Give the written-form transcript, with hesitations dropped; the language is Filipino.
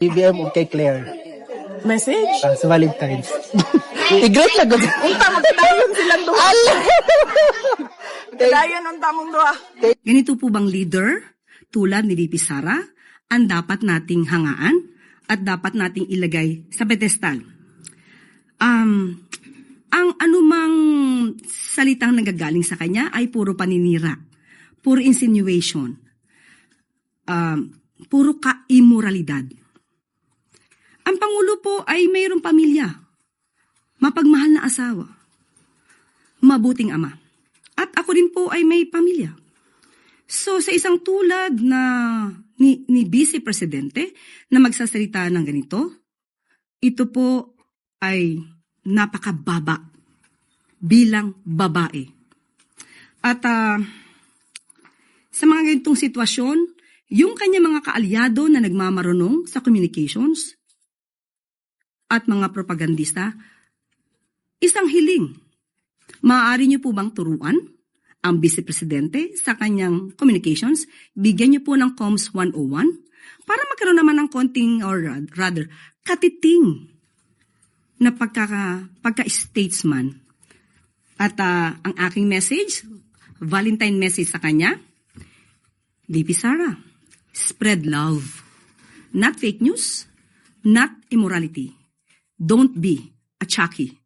BBM o kay Claire Message? sa Valentine's. I-great na gud. Unta magkadayon silang duha. Magkadayon unta mong duha. Ganito po bang leader, tulad ni VP Sara, ang dapat nating hangaan at dapat nating ilagay sa pedestal? Ang anumang salitang nagagaling sa kanya ay puro paninira, puro insinuation, puro ka-immoralidad. Ang Pangulo po ay mayroong pamilya, mapagmahal na asawa, mabuting ama. At ako din po ay may pamilya. So sa isang tulad na ni Vice Presidente na magsasalita ng ganito, ito po ay napakababa bilang babae. At sa mga ganitong sitwasyon, yung kanya mga kaalyado na nagmamarunong sa communications at mga propagandista, isang hiling. Maaari niyo po bang turuan ang Vice Presidente sa kanyang communications? Bigyan niyo po ng Comms 101 para magkaroon naman ng konting, or rather, katiting na pagka-statesman. At ang aking message, Valentine message sa kanya, VP Sara, spread love. Not fake news, not immorality. Don't be a Chucky.